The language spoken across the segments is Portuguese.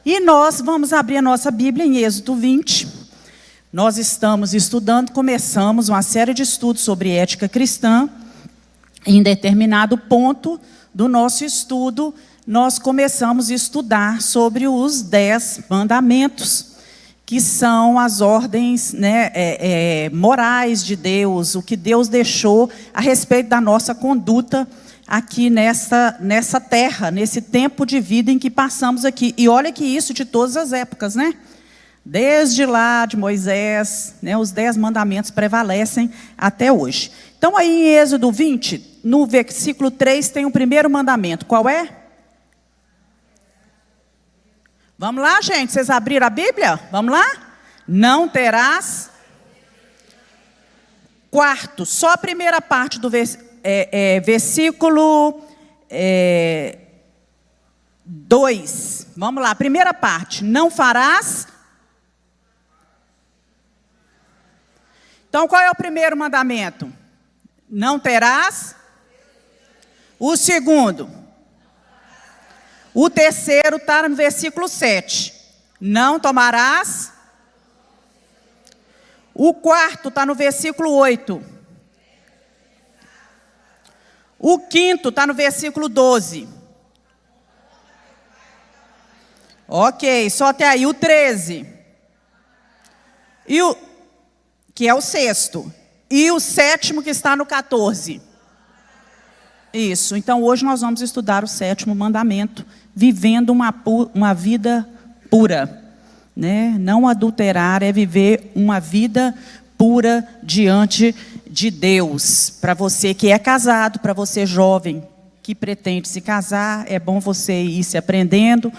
E nós vamos abrir a nossa Bíblia em Êxodo 20. Nós estamos estudando, começamos uma série de estudos sobre ética cristã. Em determinado ponto do nosso estudo, nós começamos a estudar sobre os 10 mandamentos, que são as ordens, morais de Deus, o que Deus deixou a respeito da nossa conduta aqui nessa terra, nesse tempo de vida em que passamos aqui. E olha que isso de todas as épocas, né? Desde lá de Moisés, os 10 mandamentos prevalecem até hoje. Então aí em Êxodo 20, no versículo 3 tem o primeiro mandamento. Qual é? Vamos lá, gente, vocês abriram a Bíblia? Vamos lá? Não terás. Quarto, só a primeira parte do versículo 2. Vamos lá, primeira parte. Não farás. Então, qual é o primeiro mandamento? Não terás. O segundo. O terceiro está no versículo 7. Não tomarás. O quarto está no versículo 8. O quinto está no versículo 12. Ok, só até aí. O 13. Que é o sexto. E o sétimo que está no 14. Isso, então hoje nós vamos estudar o 7º mandamento, vivendo uma vida pura. Não adulterar é viver uma vida pura diante de Deus. Para você que é casado, para você jovem que pretende se casar, é bom você ir se aprendendo,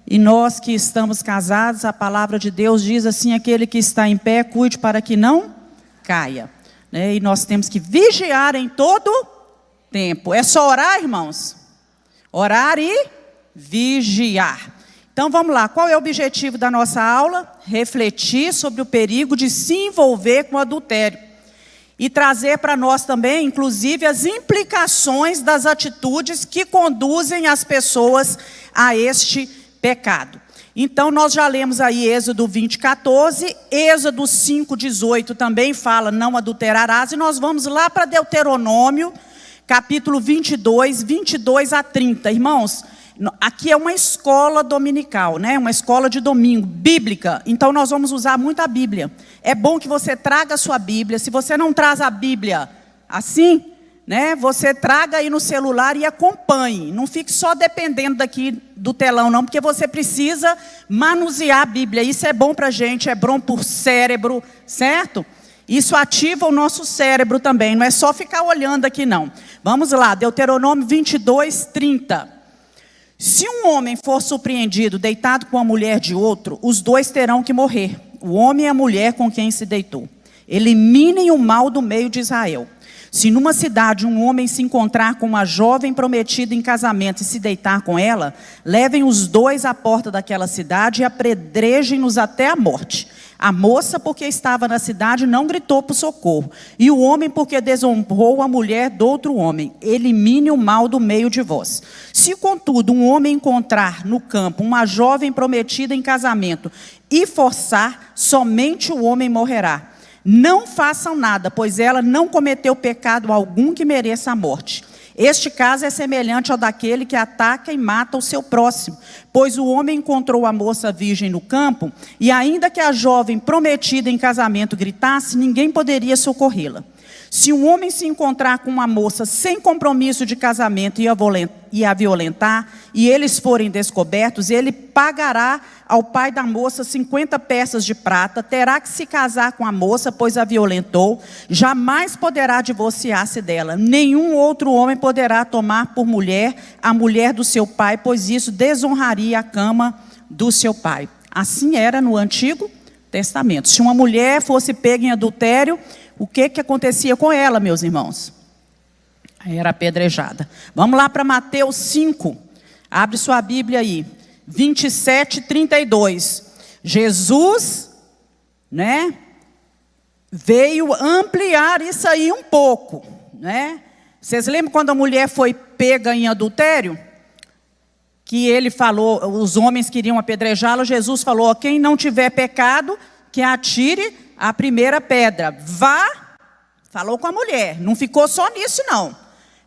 E nós que estamos casados, a palavra de Deus diz assim: aquele que está em pé, cuide para que não caia. E nós temos que vigiar em todo tempo. É só orar, irmãos? Orar e vigiar. Então vamos lá, qual é o objetivo da nossa aula? Refletir sobre o perigo de se envolver com o adultério. E trazer para nós também, inclusive, as implicações das atitudes que conduzem as pessoas a este pecado. Então nós já lemos aí Êxodo 20, 14, Êxodo 5, 18 também fala não adulterarás. E nós vamos lá para Deuteronômio, capítulo 22, 22 a 30. Irmãos, aqui é uma escola dominical, uma escola de domingo, bíblica. Então nós vamos usar muito a Bíblia. É bom que você traga a sua Bíblia. Se você não traz a Bíblia assim, você traga aí no celular e acompanhe. Não fique só dependendo daqui do telão, não, porque você precisa manusear a Bíblia. Isso é bom para a gente, é bom para o cérebro, certo? Isso ativa o nosso cérebro também, não é só ficar olhando aqui, não. Vamos lá, Deuteronômio 22, 30. Se um homem for surpreendido deitado com a mulher de outro, os dois terão que morrer, o homem e a mulher com quem se deitou. Eliminem o mal do meio de Israel. Se numa cidade um homem se encontrar com uma jovem prometida em casamento e se deitar com ela, levem os dois à porta daquela cidade e apedrejem-nos até a morte. A moça, porque estava na cidade, não gritou por socorro. E o homem, porque desonrou a mulher do outro homem. Elimine o mal do meio de vós. Se, contudo, um homem encontrar no campo uma jovem prometida em casamento e forçar, somente o homem morrerá. Não façam nada, pois ela não cometeu pecado algum que mereça a morte. Este caso é semelhante ao daquele que ataca e mata o seu próximo, pois o homem encontrou a moça virgem no campo, e ainda que a jovem prometida em casamento gritasse, ninguém poderia socorrê-la. Se um homem se encontrar com uma moça sem compromisso de casamento e a violentar, e eles forem descobertos, ele pagará ao pai da moça 50 peças de prata, terá que se casar com a moça, pois a violentou, jamais poderá divorciar-se dela. Nenhum outro homem poderá tomar por mulher a mulher do seu pai, pois isso desonraria a cama do seu pai. Assim era no Antigo Testamento. Se uma mulher fosse pega em adultério, o que acontecia com ela, meus irmãos? Era apedrejada. Vamos lá para Mateus 5. Abre sua Bíblia aí. 27, 32. Jesus, veio ampliar isso aí um pouco, Vocês lembram quando a mulher foi pega em adultério? que ele falou, os homens queriam apedrejá-lo, Jesus falou: quem não tiver pecado, que atire a primeira pedra. Vá, falou com a mulher, não ficou só nisso não.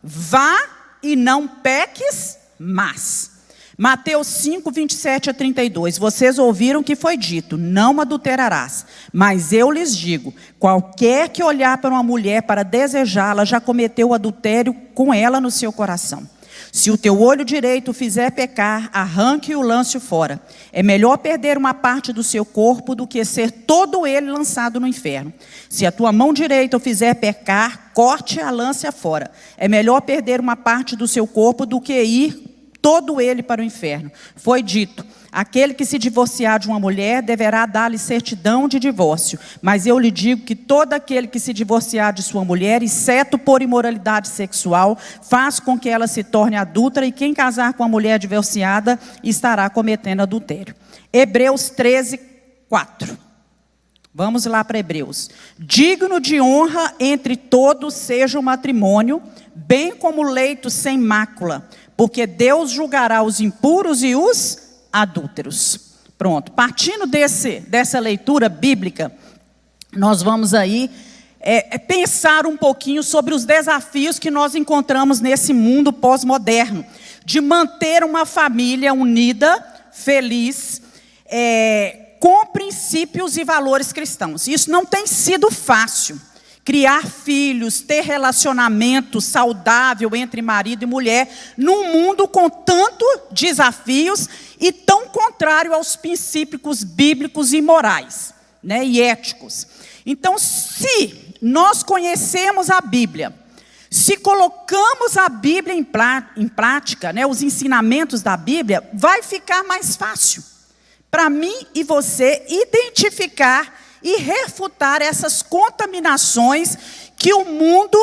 Vá e não peques mais. Mateus 5, 27 a 32. Vocês ouviram que foi dito: não adulterarás. Mas eu lhes digo: qualquer que olhar para uma mulher para desejá-la, já cometeu adultério com ela no seu coração. Se o teu olho direito fizer pecar, arranque e o lance fora. É melhor perder uma parte do seu corpo do que ser todo ele lançado no inferno. Se a tua mão direita o fizer pecar, corte a lance fora. É melhor perder uma parte do seu corpo do que ir todo ele para o inferno. Foi dito: aquele que se divorciar de uma mulher deverá dar-lhe certidão de divórcio. Mas eu lhe digo que todo aquele que se divorciar de sua mulher, exceto por imoralidade sexual, faz com que ela se torne adúltera, e quem casar com a mulher divorciada estará cometendo adultério. Hebreus 13, 4. Vamos lá para Hebreus. Digno de honra entre todos seja o matrimônio, bem como o leito sem mácula, porque Deus julgará os impuros e os adúlteros. Pronto, partindo dessa leitura bíblica, nós vamos aí pensar um pouquinho sobre os desafios que nós encontramos nesse mundo pós-moderno, de manter uma família unida, feliz, com princípios e valores cristãos. Isso não tem sido fácil. Criar filhos, ter relacionamento saudável entre marido e mulher, num mundo com tantos desafios e tão contrário aos princípios bíblicos e morais, né, e éticos. Então, se nós conhecemos a Bíblia, se colocamos a Bíblia em prática, né, os ensinamentos da Bíblia, vai ficar mais fácil para mim e você identificar e refutar essas contaminações que o mundo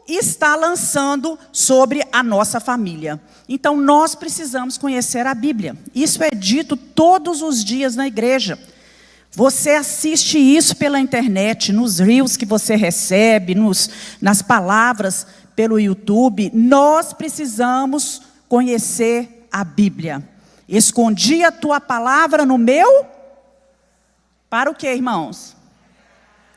está lançando sobre a nossa família. Então, nós precisamos conhecer a Bíblia. Isso é dito todos os dias na igreja. Você assiste isso pela internet, nos reels que você recebe, nas palavras pelo YouTube. Nós precisamos conhecer a Bíblia. Escondi a tua palavra no meu... Para o quê, irmãos?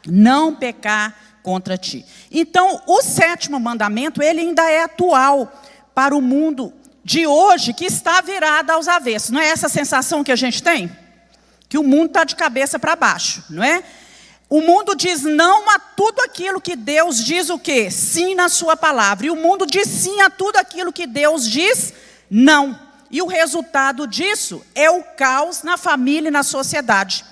Não pecar contra ti. Então, o 7º mandamento, ele ainda é atual para o mundo de hoje, que está virado aos avessos. Não é essa a sensação que a gente tem? Que o mundo está de cabeça para baixo, não é? O mundo diz não a tudo aquilo que Deus diz o quê? Sim na sua palavra. E o mundo diz sim a tudo aquilo que Deus diz não. E o resultado disso é o caos na família e na sociedade.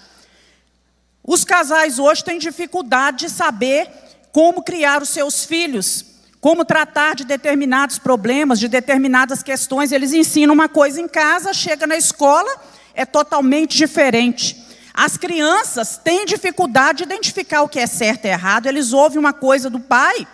Os casais hoje têm dificuldade de saber como criar os seus filhos, como tratar de determinados problemas, de determinadas questões. Eles ensinam uma coisa em casa, chega na escola, é totalmente diferente. As crianças têm dificuldade de identificar o que é certo e errado. Eles ouvem uma coisa do pai,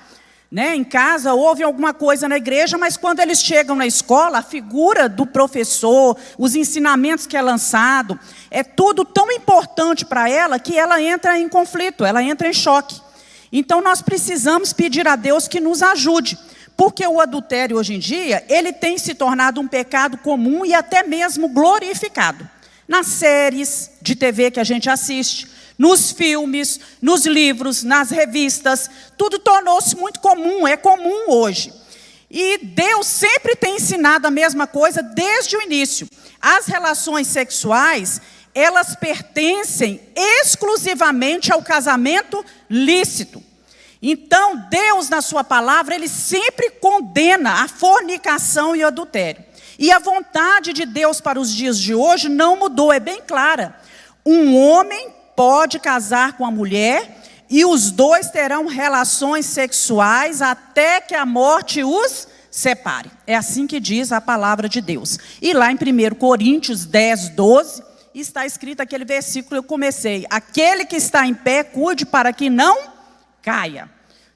né, em casa, ouvem alguma coisa na igreja, mas quando eles chegam na escola, a figura do professor, os ensinamentos que é lançado, é tudo tão importante para ela que ela entra em conflito, ela entra em choque. Então nós precisamos pedir a Deus que nos ajude, porque o adultério hoje em dia, ele tem se tornado um pecado comum e até mesmo glorificado. Nas séries de TV que a gente assiste, nos filmes, nos livros, nas revistas, tudo tornou-se muito comum, é comum hoje. E Deus sempre tem ensinado a mesma coisa desde o início. As relações sexuais, elas pertencem exclusivamente ao casamento lícito. Então, Deus, na sua palavra, ele sempre condena a fornicação e o adultério. E a vontade de Deus para os dias de hoje não mudou, é bem clara. Um homem pode casar com a mulher e os dois terão relações sexuais até que a morte os separe. É assim que diz a palavra de Deus. E lá em 1 Coríntios 10, 12, está escrito aquele versículo que eu comecei. Aquele que está em pé, cuide para que não caia.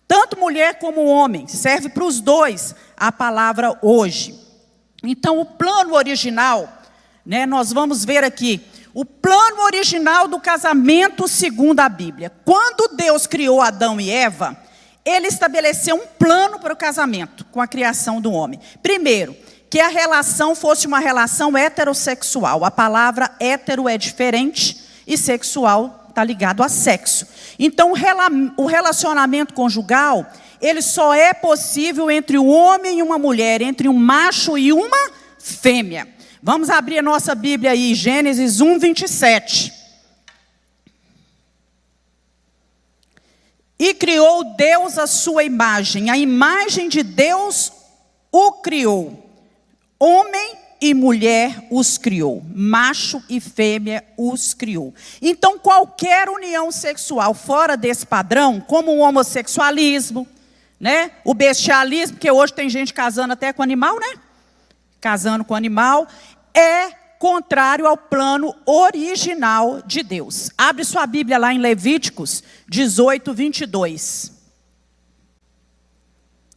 Tanto mulher como homem, serve para os dois a palavra hoje. Então o plano original, né, nós vamos ver aqui, o plano original do casamento segundo a Bíblia. Quando Deus criou Adão e Eva, ele estabeleceu um plano para o casamento, com a criação do homem. Primeiro, que a relação fosse uma relação heterossexual. A palavra hétero é diferente e sexual está ligado a sexo. Então, o relacionamento conjugal, ele só é possível entre um homem e uma mulher, entre um macho e uma fêmea. Vamos abrir a nossa Bíblia aí, Gênesis 1, 27. E criou Deus a sua imagem, a imagem de Deus o criou. Homem e mulher os criou, macho e fêmea os criou. Então, qualquer união sexual fora desse padrão, como o homossexualismo, né, o bestialismo, porque hoje tem gente casando até com animal, né? Casando com animal, é contrário ao plano original de Deus. Abre sua Bíblia lá em Levíticos 18, 22.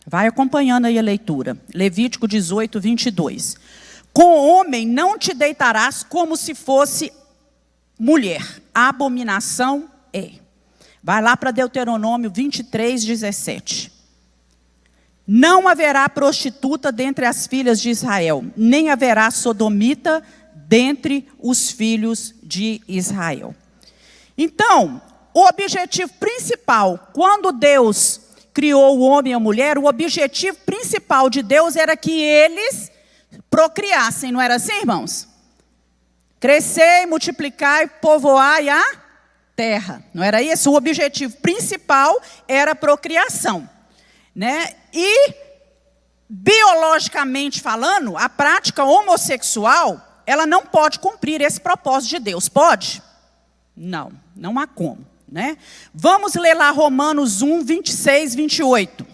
Vai acompanhando aí a leitura. Levítico 18, 22. Com homem não te deitarás como se fosse mulher. Abominação é. Vai lá para Deuteronômio 23, 17. Não haverá prostituta dentre as filhas de Israel, nem haverá sodomita dentre os filhos de Israel. Então, o objetivo principal, quando Deus criou o homem e a mulher, o objetivo principal de Deus era que eles procriassem, não era assim, irmãos? Crescer, multiplicar, povoar a terra, não era isso? O objetivo principal era a procriação, né? E, biologicamente falando, a prática homossexual, ela não pode cumprir esse propósito de Deus. Pode? Não, não há como, né? Vamos ler lá Romanos 1, 26, 28.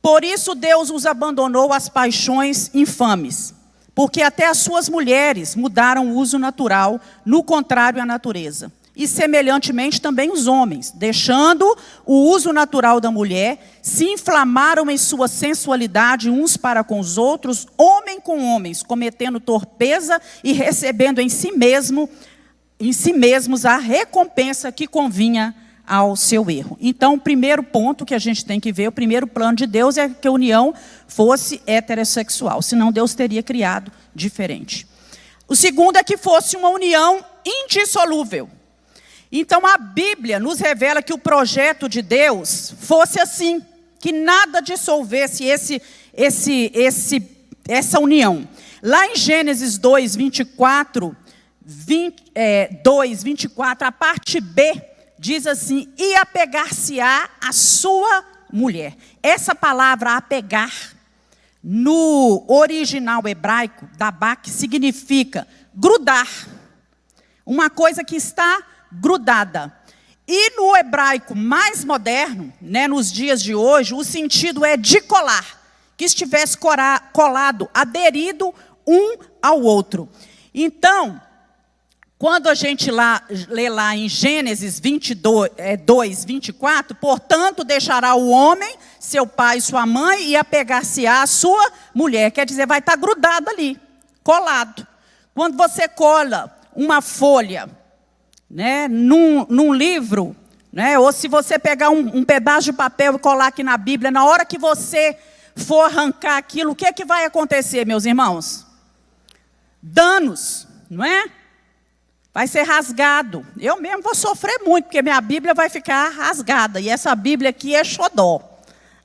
Por isso Deus os abandonou às paixões infames, porque até as suas mulheres mudaram o uso natural, no contrário à natureza. E semelhantemente também os homens, deixando o uso natural da mulher, se inflamaram em sua sensualidade uns para com os outros, homem com homens, cometendo torpeza e recebendo em si mesmos a recompensa que convinha ao seu erro. Então, o primeiro ponto que a gente tem que ver, o primeiro plano de Deus é que a união fosse heterossexual, senão Deus teria criado diferente. O segundo é que fosse uma união indissolúvel. Então, a Bíblia nos revela que o projeto de Deus fosse assim, que nada dissolvesse essa união. Lá em Gênesis 2, 24, a parte B, diz assim, e apegar-se-á a sua mulher. Essa palavra apegar, no original hebraico, dabak, significa grudar. Uma coisa que está grudada. E no hebraico mais moderno, né, nos dias de hoje, o sentido é de colar, que estivesse colado, aderido um ao outro. Então, quando a gente lê lá em Gênesis 2, 24, portanto, deixará o homem, seu pai e sua mãe, e apegar-se-á a sua mulher. Quer dizer, vai estar grudado ali, colado. Quando você cola uma folha, né, num livro, né, ou se você pegar um pedaço de papel e colar aqui na Bíblia, na hora que você for arrancar aquilo, o que é que vai acontecer, meus irmãos? Danos, não é? Vai ser rasgado. Eu mesmo vou sofrer muito, porque minha Bíblia vai ficar rasgada. E essa Bíblia aqui é xodó.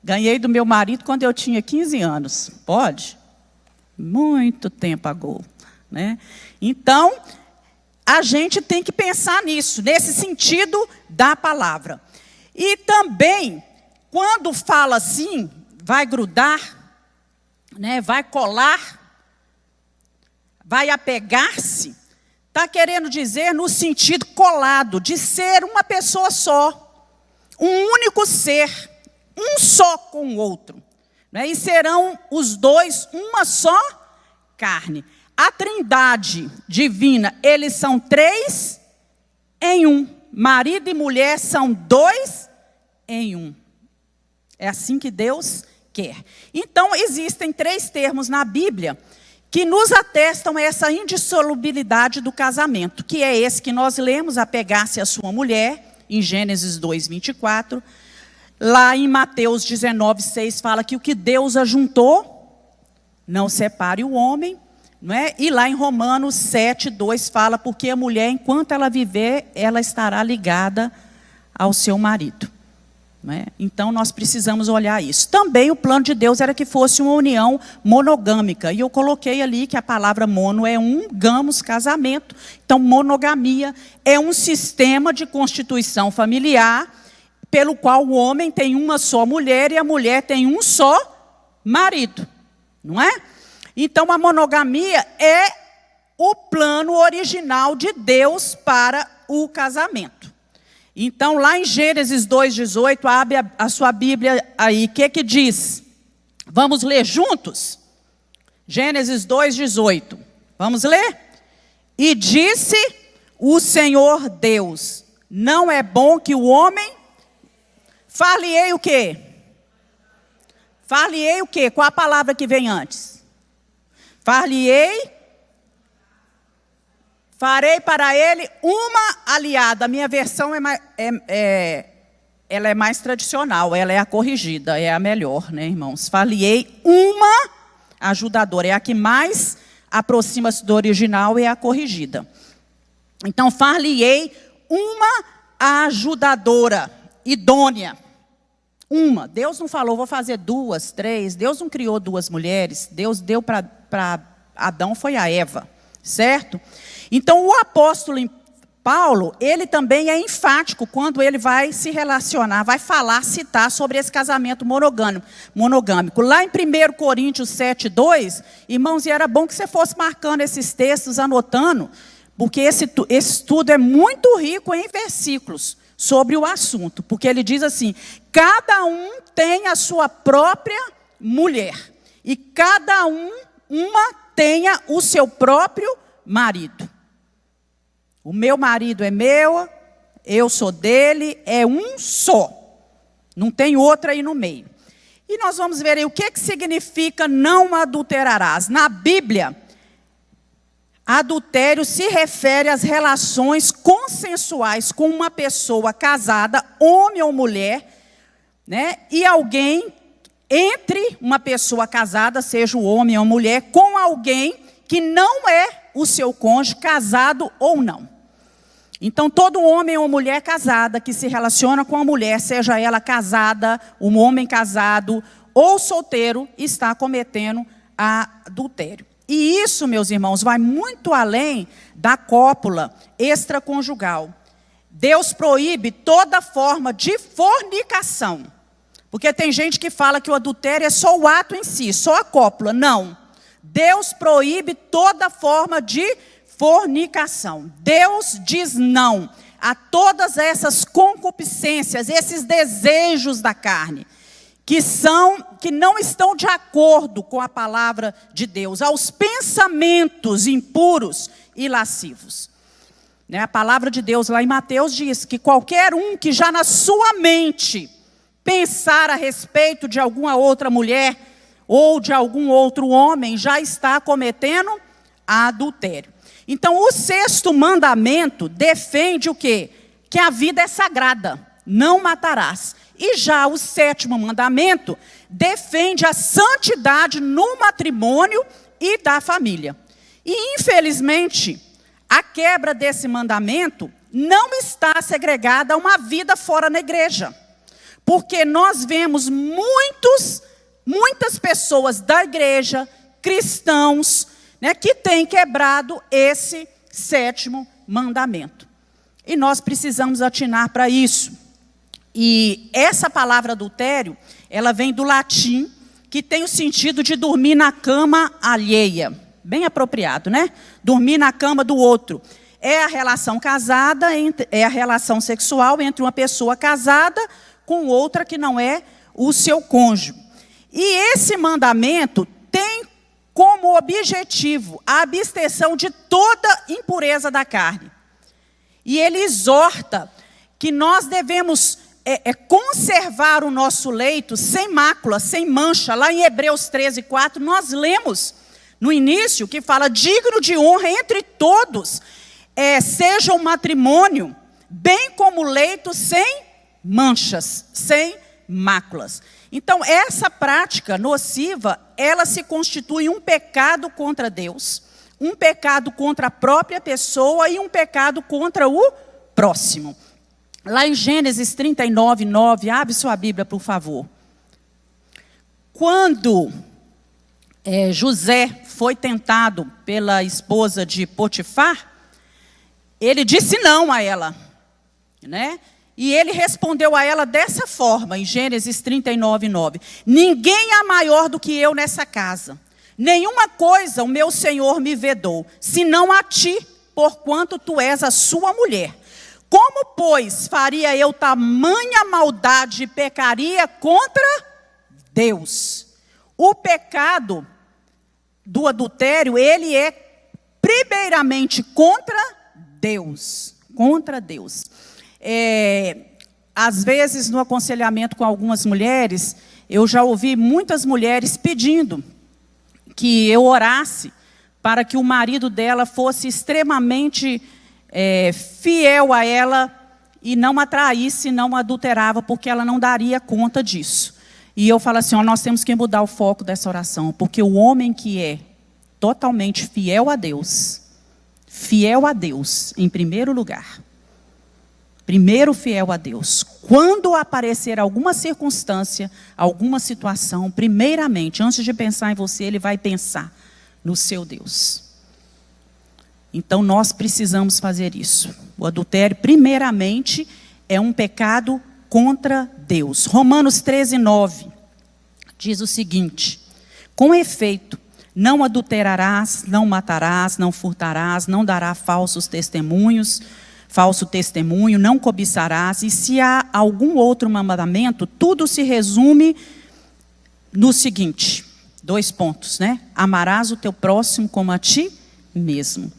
Ganhei do meu marido quando eu tinha 15 anos. Pode? Muito tempo agora, né? Então, a gente tem que pensar nisso, nesse sentido da palavra. E também, quando fala assim, vai grudar, né, vai colar, vai apegar-se, está querendo dizer no sentido colado, de ser uma pessoa só, um único ser, um só com o outro, né? E serão os dois uma só carne. A trindade divina, eles são 3 em 1. Marido e mulher são 2 em 1. É assim que Deus quer. Então, existem 3 termos na Bíblia que nos atestam essa indissolubilidade do casamento, que é esse que nós lemos, apegar-se à sua mulher, em Gênesis 2, 24. Lá em Mateus 19:6 fala que o que Deus ajuntou, não separe o homem, não é? E lá em Romanos 7:2 fala, porque a mulher, enquanto ela viver, ela estará ligada ao seu marido. Não é? Então nós precisamos olhar isso. Também o plano de Deus era que fosse uma união monogâmica. E eu coloquei ali que a palavra mono é um, gamos, casamento. Então monogamia é um sistema de constituição familiar pelo qual o homem tem uma só mulher e a mulher tem um só marido. Não é? Então a monogamia é o plano original de Deus para o casamento. Então, lá em Gênesis 2:18, abre a sua Bíblia aí. O que diz? Vamos ler juntos? Gênesis 2:18. Vamos ler? E disse o Senhor Deus, não é bom que o homem... Far-lhe-ei o quê? Far-lhe-ei o quê? Qual a palavra que vem antes? Far-lhe-ei... Farei para ele uma aliada. A minha versão ela é mais tradicional, ela é a corrigida, é a melhor, né, irmãos? Far-lhe-ei uma ajudadora. É a que mais aproxima-se do original, é a corrigida. Então, far-lhe-ei uma ajudadora, idônea. Uma. Deus não falou, vou fazer 2, 3. Deus não criou 2 mulheres. Deus deu para Adão, foi a Eva. Certo? Então, o apóstolo Paulo, ele também é enfático quando ele vai se relacionar, vai falar, citar sobre esse casamento monogâmico. Lá em 1 Coríntios 7:2, irmãos, e era bom que você fosse marcando esses textos, anotando, porque esse estudo é muito rico em versículos sobre o assunto. Porque ele diz assim, cada um tem a sua própria mulher, e cada uma tenha o seu próprio marido. O meu marido é meu, eu sou dele, é um só. Não tem outra aí no meio. E nós vamos ver aí o que significa não adulterarás. Na Bíblia, adultério se refere às relações consensuais com uma pessoa casada, homem ou mulher, né? E alguém entre uma pessoa casada, seja o homem ou mulher, com alguém que não é o seu cônjuge, casado ou não. Então, todo homem ou mulher casada que se relaciona com a mulher, seja ela casada, um homem casado ou solteiro, está cometendo adultério. E isso, meus irmãos, vai muito além da cópula extraconjugal. Deus proíbe toda forma de fornicação. Porque tem gente que fala que o adultério é só o ato em si, só a cópula. Não. Deus proíbe toda forma de fornicação. Deus diz não a todas essas concupiscências, esses desejos da carne, que não estão de acordo com a palavra de Deus, aos pensamentos impuros e lascivos. A palavra de Deus lá em Mateus diz que qualquer um que já na sua mente pensar a respeito de alguma outra mulher ou de algum outro homem, já está cometendo adultério. Então, o 6º mandamento defende o quê? Que a vida é sagrada, não matarás. E já o 7º mandamento defende a santidade no matrimônio e da família. E, infelizmente, a quebra desse mandamento não está segregada a uma vida fora da igreja. Porque nós vemos muitas pessoas da igreja, cristãos, né, que têm quebrado esse 7º mandamento. E nós precisamos atinar para isso. E essa palavra adultério, ela vem do latim, que tem o sentido de dormir na cama alheia. Bem apropriado, né? Dormir na cama do outro. É a relação casada, é a relação sexual entre uma pessoa casada com outra que não é o seu cônjuge. E esse mandamento tem como objetivo a abstenção de toda impureza da carne. E ele exorta que nós devemos conservar o nosso leito sem mácula, sem mancha. Lá em Hebreus 13:4, nós lemos no início que fala digno de honra entre todos, seja o matrimônio, bem como o leito sem manchas, sem máculas. Então, essa prática nociva, ela se constitui um pecado contra Deus, um pecado contra a própria pessoa e um pecado contra o próximo. Lá em Gênesis 39, 9, abre sua Bíblia, por favor. Quando José foi tentado pela esposa de Potifar, ele disse não a ela, né? E ele respondeu a ela dessa forma, em Gênesis 39, 9. Ninguém é maior do que eu nessa casa. Nenhuma coisa o meu Senhor me vedou, senão a ti, porquanto tu és a sua mulher. Como, pois, faria eu tamanha maldade e pecaria contra Deus? O pecado do adultério, ele é primeiramente contra Deus. Contra Deus. Às vezes, no aconselhamento com algumas mulheres, eu já ouvi muitas mulheres pedindo que eu orasse para que o marido dela fosse extremamente fiel a ela e não a traísse, não a adulterava, porque ela não daria conta disso. E eu falo assim, nós temos que mudar o foco dessa oração, porque o homem que é totalmente fiel a Deus em primeiro lugar, primeiro fiel a Deus, quando aparecer alguma circunstância, alguma situação, primeiramente, antes de pensar em você, ele vai pensar no seu Deus. Então nós precisamos fazer isso. O adultério, primeiramente, é um pecado contra Deus. Romanos 13, 9, diz o seguinte: com efeito, não adulterarás, não matarás, não furtarás, não darás falso testemunho, não cobiçarás, e se há algum outro mandamento, tudo se resume no seguinte, 2 pontos, né? Amarás o teu próximo como a ti mesmo.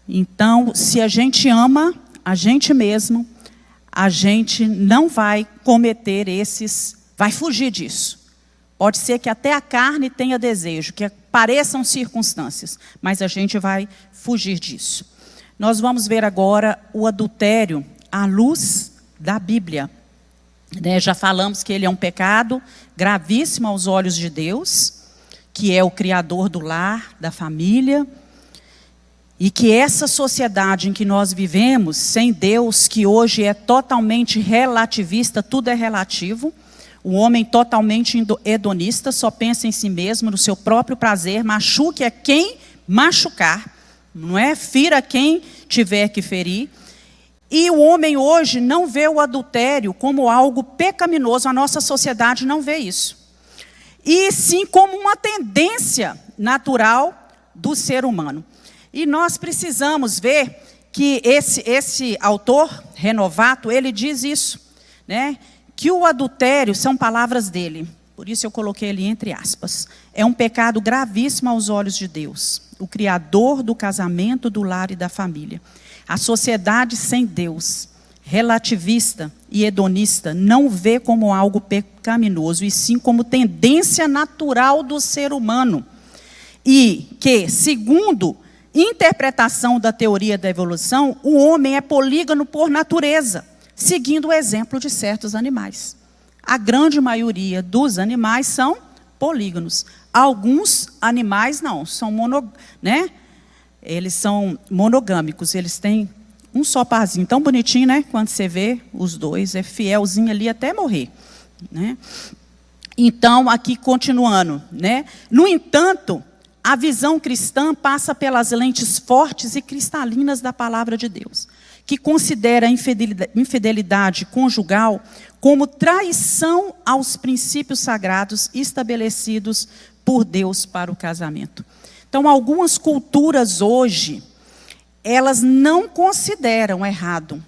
Então, se a gente ama a gente mesmo, a gente não vai cometer vai fugir disso. Pode ser que até a carne tenha desejo, que apareçam circunstâncias, mas a gente vai fugir disso. Nós vamos ver agora o adultério à luz da Bíblia. Já falamos que ele é um pecado gravíssimo aos olhos de Deus, que é o Criador do lar, da família, e que essa sociedade em que nós vivemos, sem Deus, que hoje é totalmente relativista, tudo é relativo, o homem totalmente hedonista, só pensa em si mesmo, no seu próprio prazer, machuque a quem machucar, não é? Fira quem tiver que ferir. E o homem hoje não vê o adultério como algo pecaminoso, a nossa sociedade não vê isso. E sim como uma tendência natural do ser humano. E nós precisamos ver que esse autor, Renovato, ele diz isso, né? Que o adultério, são palavras dele, por isso eu coloquei ele entre aspas, é um pecado gravíssimo aos olhos de Deus, o Criador do casamento, do lar e da família. A sociedade sem Deus, relativista e hedonista, não vê como algo pecaminoso, e sim como tendência natural do ser humano. E que, segundo interpretação da teoria da evolução, o homem é polígamo por natureza, seguindo o exemplo de certos animais. A grande maioria dos animais são polígamos. Alguns animais não, né? Eles são monogâmicos, eles têm um só parzinho, tão bonitinho, né? Quando você vê os dois, é fielzinho ali até morrer, né? Então, aqui continuando, né? No entanto, a visão cristã passa pelas lentes fortes e cristalinas da palavra de Deus, que considera a infidelidade conjugal como traição aos princípios sagrados estabelecidos por Deus para o casamento. Então, algumas culturas hoje, elas não consideram errado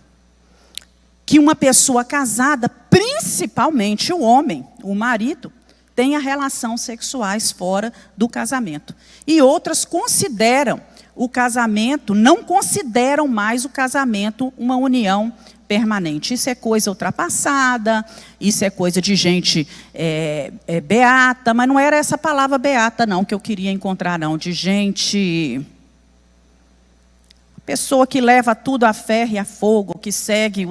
que uma pessoa casada, principalmente o homem, o marido, tenha relações sexuais fora do casamento. E outras consideram o casamento, não consideram mais o casamento uma união permanente. Isso é coisa ultrapassada, isso é coisa de gente beata, mas não era essa palavra beata não que eu queria encontrar não, de gente, pessoa que leva tudo a ferro e a fogo, que segue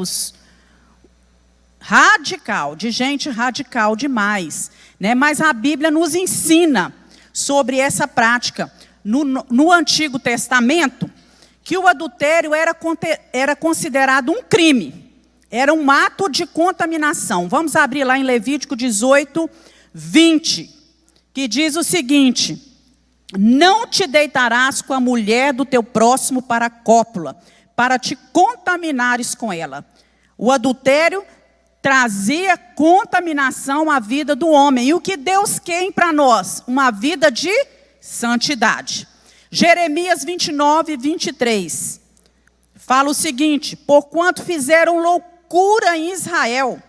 radical, de gente radical demais, né? Mas a Bíblia nos ensina sobre essa prática. No Antigo Testamento, que o adultério era considerado um crime, era um ato de contaminação. Vamos abrir lá em Levítico 18, 20, que diz o seguinte: não te deitarás com a mulher do teu próximo para a cópula, para te contaminares com ela. O adultério trazia contaminação à vida do homem. E o que Deus quer para nós? Uma vida de santidade. Jeremias 29, 23. Fala o seguinte: porquanto fizeram loucura em Israel,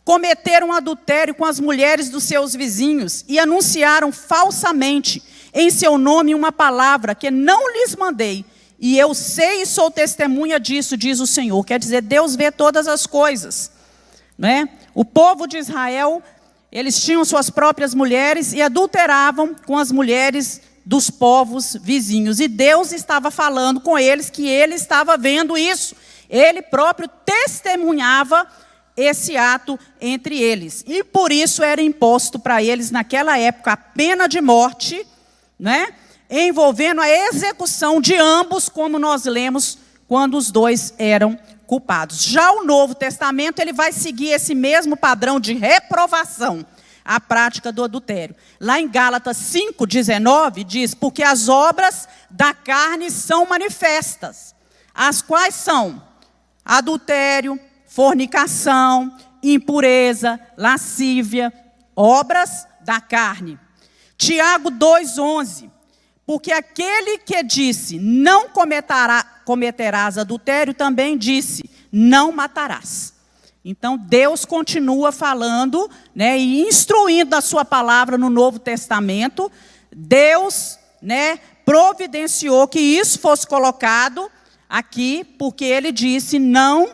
cometeram adultério com as mulheres dos seus vizinhos e anunciaram falsamente em seu nome uma palavra que não lhes mandei. E eu sei e sou testemunha disso, diz o Senhor. Quer dizer, Deus vê todas as coisas, né? O povo de Israel, eles tinham suas próprias mulheres e adulteravam com as mulheres dos povos vizinhos. E Deus estava falando com eles que ele estava vendo isso. Ele próprio testemunhava esse ato entre eles. E por isso era imposto para eles, naquela época, a pena de morte, né? Envolvendo a execução de ambos, como nós lemos quando os dois eram culpados. Já o Novo Testamento, ele vai seguir esse mesmo padrão de reprovação à prática do adultério. Lá em Gálatas 5:19 diz: porque as obras da carne são manifestas, as quais são adultério, fornicação, impureza, lascívia, obras da carne. Tiago 2:11, porque aquele que disse, não cometerás adultério, também disse, não matarás. Então, Deus continua falando, né, e instruindo a sua palavra no Novo Testamento. Deus, né, providenciou que isso fosse colocado aqui, porque ele disse, não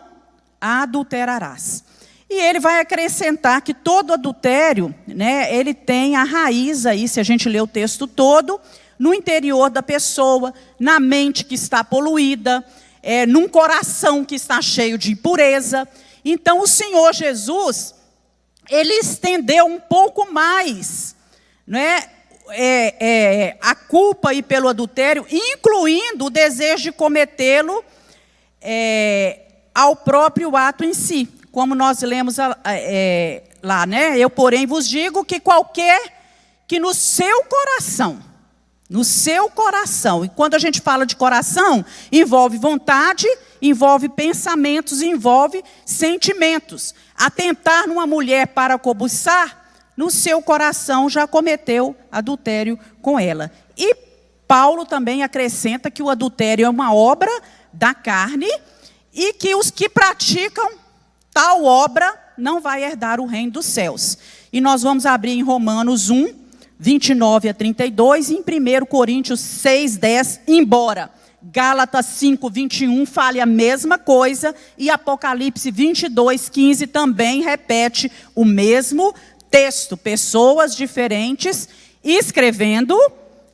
adulterarás. E ele vai acrescentar que todo adultério, né, ele tem a raiz aí, se a gente ler o texto todo, no interior da pessoa, na mente que está poluída, num coração que está cheio de impureza. Então, o Senhor Jesus, ele estendeu um pouco mais, né, a culpa aí pelo adultério, incluindo o desejo de cometê-lo ao próprio ato em si. Como nós lemos lá, né? Eu, porém, vos digo que qualquer que no seu coração, e quando a gente fala de coração, envolve vontade, envolve pensamentos, envolve sentimentos. Atentar numa mulher para cobiçar, no seu coração já cometeu adultério com ela. E Paulo também acrescenta que o adultério é uma obra da carne e que os que praticam tal obra não vai herdar o reino dos céus. E nós vamos abrir em Romanos 1, 29 a 32, e em 1 Coríntios 6, 10, embora Gálatas 5, 21 fale a mesma coisa, e Apocalipse 22, 15 também repete o mesmo texto. Pessoas diferentes escrevendo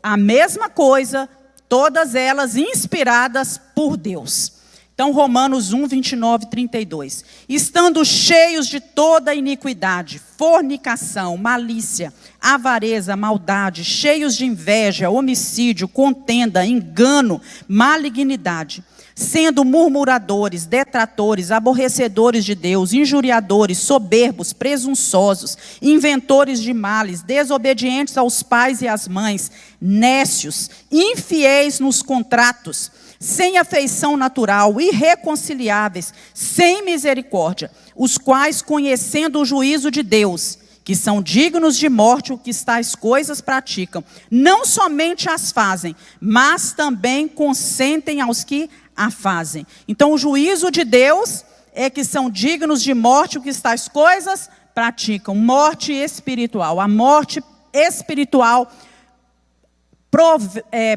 a mesma coisa, todas elas inspiradas por Deus. Então, Romanos 1, 29 e 32. Estando cheios de toda iniquidade, fornicação, malícia, avareza, maldade, cheios de inveja, homicídio, contenda, engano, malignidade, sendo murmuradores, detratores, aborrecedores de Deus, injuriadores, soberbos, presunçosos, inventores de males, desobedientes aos pais e às mães, nécios, infiéis nos contratos, sem afeição natural, irreconciliáveis, sem misericórdia, os quais, conhecendo o juízo de Deus, que são dignos de morte, o que tais coisas praticam, não somente as fazem, mas também consentem aos que a fazem. Então, o juízo de Deus é que são dignos de morte, o que tais coisas praticam. Morte espiritual. A morte espiritual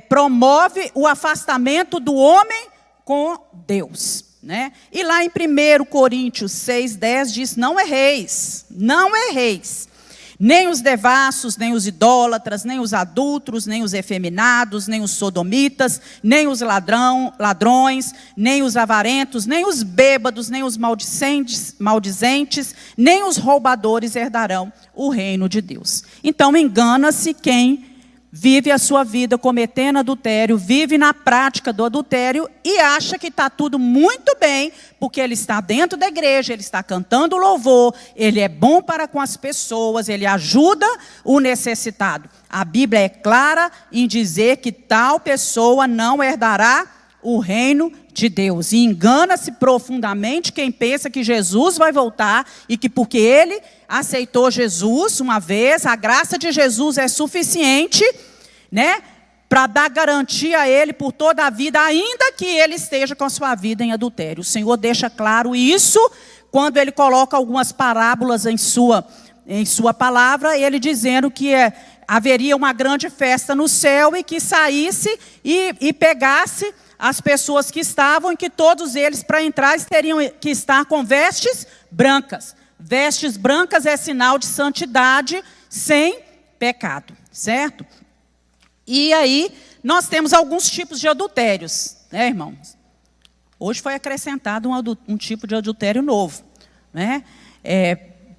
promove o afastamento do homem com Deus, né? E lá em 1 Coríntios 6, 10 diz, não erreis, Nem os devassos, nem os idólatras, nem os adúlteros, nem os efeminados, nem os sodomitas, nem os ladrões, nem os avarentos, nem os bêbados, nem os maldizentes, nem os roubadores herdarão o reino de Deus. Então engana-se quem vive a sua vida cometendo adultério, vive na prática do adultério e acha que está tudo muito bem, porque ele está dentro da igreja, ele está cantando louvor, ele é bom para com as pessoas, ele ajuda o necessitado. A Bíblia é clara em dizer que tal pessoa não herdará o reino de Deus. E engana-se profundamente quem pensa que Jesus vai voltar e que porque ele aceitou Jesus uma vez, a graça de Jesus é suficiente, né, para dar garantia a ele por toda a vida, ainda que ele esteja com a sua vida em adultério. O Senhor deixa claro isso quando ele coloca algumas parábolas em sua palavra, ele dizendo que haveria uma grande festa no céu e que saísse e pegasse as pessoas que estavam, e que todos eles, para entrar, teriam que estar com vestes brancas. Vestes brancas é sinal de santidade sem pecado, certo? E aí, nós temos alguns tipos de adultérios, né, irmãos? Hoje foi acrescentado um tipo de adultério novo, né?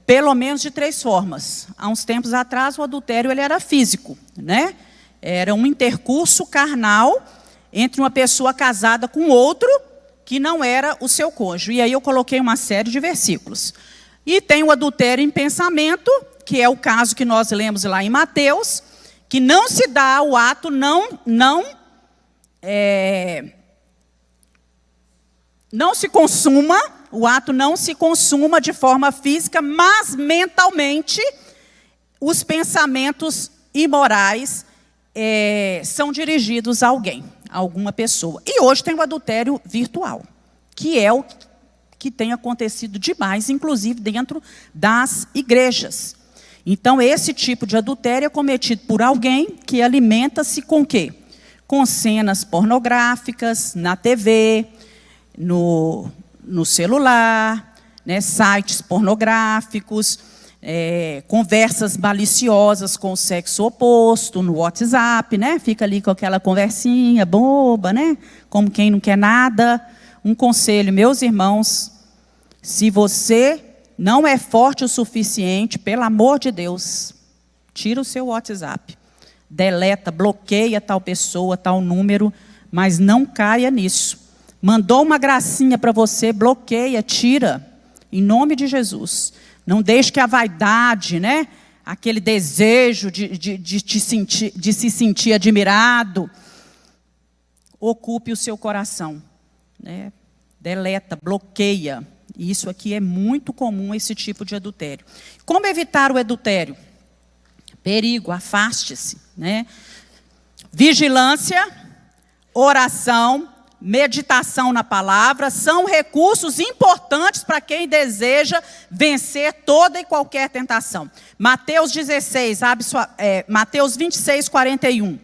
Pelo menos de 3 formas. Há uns tempos atrás, o adultério ele era físico, né? Era um intercurso carnal entre uma pessoa casada com outro que não era o seu cônjuge. E aí eu coloquei uma série de versículos. E tem o adultério em pensamento, que é o caso que nós lemos lá em Mateus, que não se dá o ato, não se consuma, o ato não se consuma de forma física, mas mentalmente os pensamentos imorais são dirigidos a alguém, a alguma pessoa. E hoje tem o adultério virtual, que é o que tem acontecido demais, inclusive dentro das igrejas. Então, esse tipo de adultério é cometido por alguém que alimenta-se com quê? Com cenas pornográficas, na TV, no celular, né, sites pornográficos, conversas maliciosas com o sexo oposto, no WhatsApp, né? Fica ali com aquela conversinha boba, né? Como quem não quer nada. Um conselho, meus irmãos, se você não é forte o suficiente, pelo amor de Deus, tira o seu WhatsApp, deleta, bloqueia tal pessoa, tal número, mas não caia nisso. Mandou uma gracinha para você, bloqueia, tira, em nome de Jesus. Não deixe que a vaidade, né, aquele desejo de se sentir admirado, ocupe o seu coração, né? Deleta, bloqueia. Isso aqui é muito comum, esse tipo de adultério. Como evitar o adultério? Perigo, afaste-se, né? Vigilância, oração, meditação na palavra são recursos importantes para quem deseja vencer toda e qualquer tentação. Mateus 26, 41. O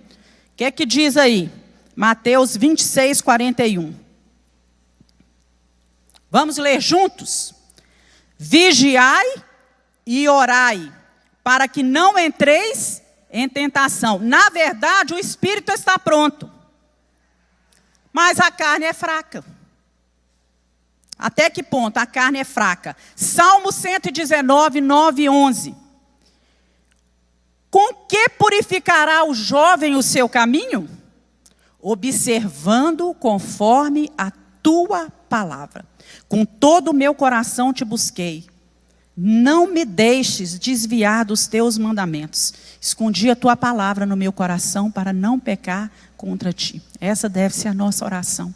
que é que diz aí? Mateus 26, 41. Vamos ler juntos? Vigiai e orai, para que não entreis em tentação. Na verdade, o espírito está pronto, mas a carne é fraca. Até que ponto a carne é fraca? Salmo 119, 9 e 11. Com que purificará o jovem o seu caminho? Observando conforme a tua palavra. Com todo o meu coração te busquei. Não me deixes desviar dos teus mandamentos. Escondi a tua palavra no meu coração para não pecar contra ti. Essa deve ser a nossa oração.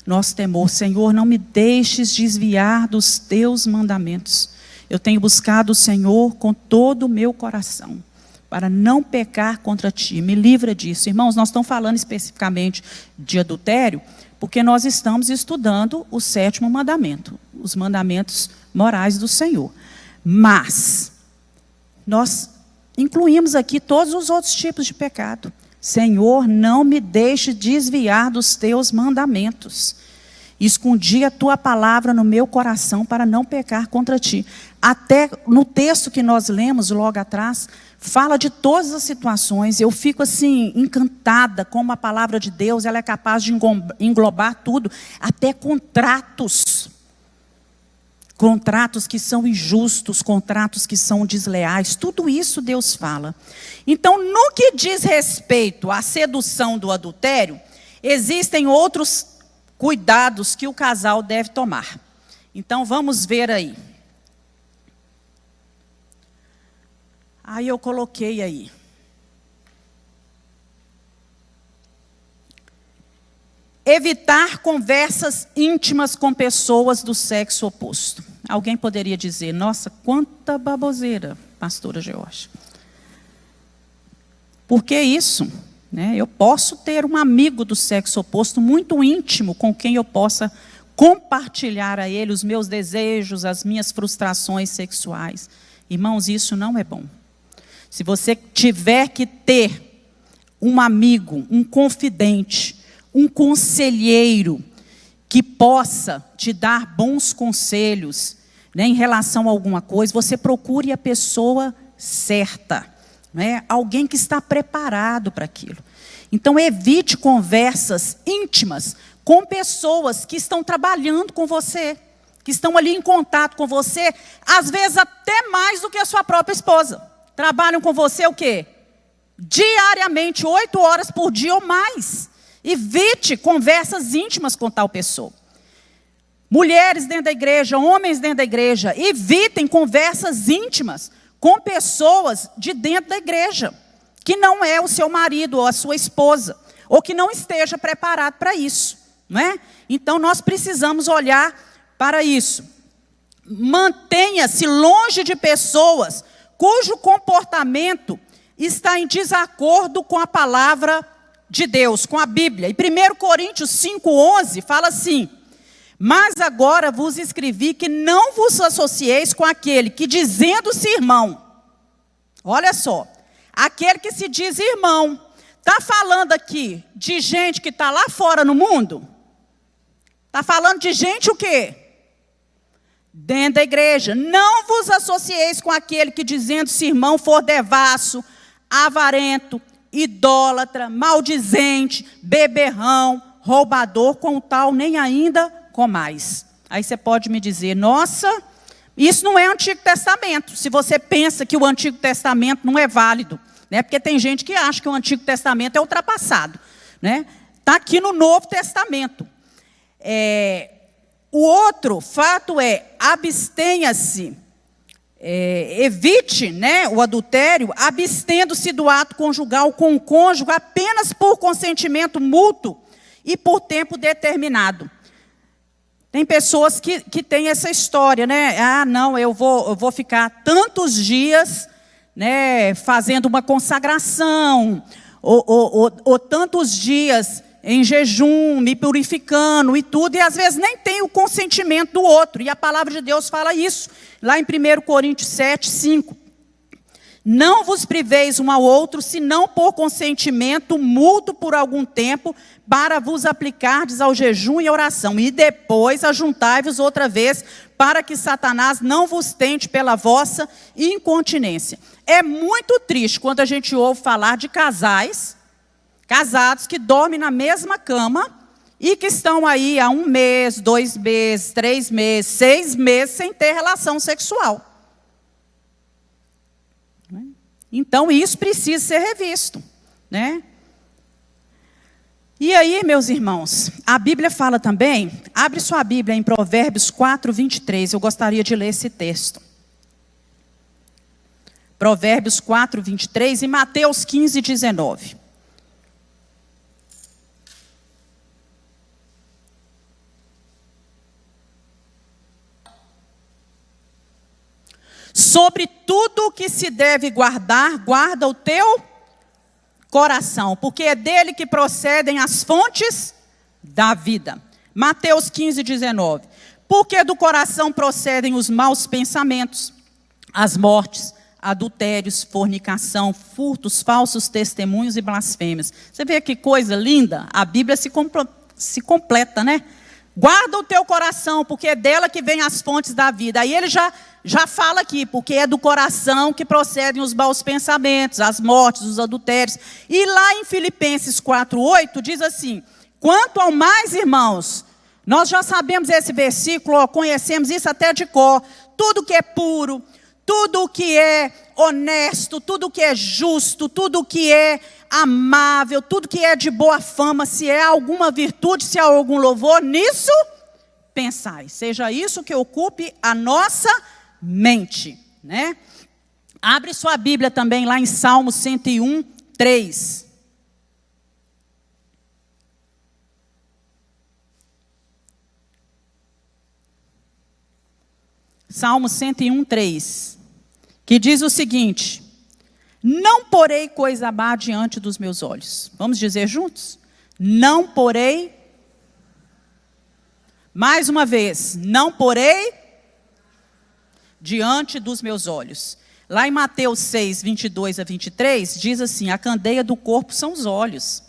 Nosso temor. Senhor, não me deixes desviar dos teus mandamentos. Eu tenho buscado o Senhor com todo o meu coração para não pecar contra ti. Me livra disso. Irmãos, nós estamos falando especificamente de adultério, porque nós estamos estudando o 7º mandamento, os mandamentos morais do Senhor. Mas nós incluímos aqui todos os outros tipos de pecado. Senhor, não me deixe desviar dos teus mandamentos. Escondi a tua palavra no meu coração para não pecar contra ti. Até no texto que nós lemos logo atrás, fala de todas as situações. Eu fico assim, encantada como a palavra de Deus, ela é capaz de englobar tudo, até contratos. Contratos que são injustos, contratos que são desleais, tudo isso Deus fala. Então, no que diz respeito à sedução do adultério, existem outros cuidados que o casal deve tomar. Então, vamos ver aí. Aí eu coloquei aí. Evitar conversas íntimas com pessoas do sexo oposto. Alguém poderia dizer, nossa, quanta baboseira, pastora Georgia. Por que isso? Eu posso ter um amigo do sexo oposto muito íntimo com quem eu possa compartilhar a ele os meus desejos, as minhas frustrações sexuais. Irmãos, isso não é bom. Se você tiver que ter um amigo, um confidente, um conselheiro que possa te dar bons conselhos, em relação a alguma coisa, você procure a pessoa certa. Alguém que está preparado para aquilo. Então, evite conversas íntimas com pessoas que estão trabalhando com você, que estão ali em contato com você, às vezes até mais do que a sua própria esposa. Trabalham com você o quê? Diariamente, 8 horas por dia ou mais. Evite conversas íntimas com tal pessoa. Mulheres dentro da igreja, homens dentro da igreja, evitem conversas íntimas com pessoas de dentro da igreja, que não é o seu marido ou a sua esposa, ou que não esteja preparado para isso. Então, nós precisamos olhar para isso. Mantenha-se longe de pessoas cujo comportamento está em desacordo com a palavra de Deus, com a Bíblia. E 1 Coríntios 5,11 fala assim: mas agora vos escrevi que não vos associeis com aquele que, dizendo-se irmão, olha só, aquele que se diz irmão, está falando aqui de gente que está lá fora no mundo? Está falando de gente o quê? Dentro da igreja. Não vos associeis com aquele que, dizendo-se irmão, for devasso, avarento, idólatra, maldizente, beberrão, roubador, com o tal nem ainda comais. Aí você pode me dizer, nossa, isso não é Antigo Testamento. Se você pensa que o Antigo Testamento não é válido, porque tem gente que acha que o Antigo Testamento é ultrapassado. Está aqui no Novo Testamento. O outro fato é, abstenha-se, evite o adultério, abstendo-se do ato conjugal com o cônjuge apenas por consentimento mútuo e por tempo determinado. Tem pessoas que têm essa história, Ah, não, eu vou ficar tantos dias, fazendo uma consagração, ou tantos dias em jejum, me purificando e tudo, e às vezes nem tem o consentimento do outro. E a palavra de Deus fala isso, lá em 1 Coríntios 7:5. Não vos priveis um ao outro, senão por consentimento mútuo por algum tempo, para vos aplicardes ao jejum e oração. E depois ajuntai-vos outra vez, para que Satanás não vos tente pela vossa incontinência. É muito triste quando a gente ouve falar de casados que dormem na mesma cama e que estão aí há 1 mês, 2 meses, 3 meses, 6 meses sem ter relação sexual. Então, isso precisa ser revisto. E aí, meus irmãos, a Bíblia fala também, abre sua Bíblia em Provérbios 4:23, eu gostaria de ler esse texto. Provérbios 4:23 e Mateus 15:19. Sobre tudo o que se deve guardar, guarda o teu coração, porque é dele que procedem as fontes da vida. Mateus 15:19. Porque do coração procedem os maus pensamentos, as mortes, adultérios, fornicação, furtos, falsos testemunhos e blasfêmias. Você vê que coisa linda? A Bíblia se completa, Guarda o teu coração, porque é dela que vem as fontes da vida. Aí ele já fala aqui, porque é do coração que procedem os maus pensamentos, as mortes, os adultérios. E lá em Filipenses 4:8 diz assim: quanto ao mais, irmãos, nós já sabemos esse versículo, conhecemos isso até de cor. Tudo que é puro, tudo que é honesto, tudo que é justo, tudo que é amável, tudo que é de boa fama, se é alguma virtude, se há algum louvor, nisso pensai. Seja isso que ocupe a nossa mente, né? Abre sua Bíblia também lá em Salmo 101:3. Salmo 101:3, que diz o seguinte: não porei coisa má diante dos meus olhos. Vamos dizer juntos? Não porei, mais uma vez, não porei diante dos meus olhos. Lá em Mateus 6:22-23, diz assim: a candeia do corpo são os olhos.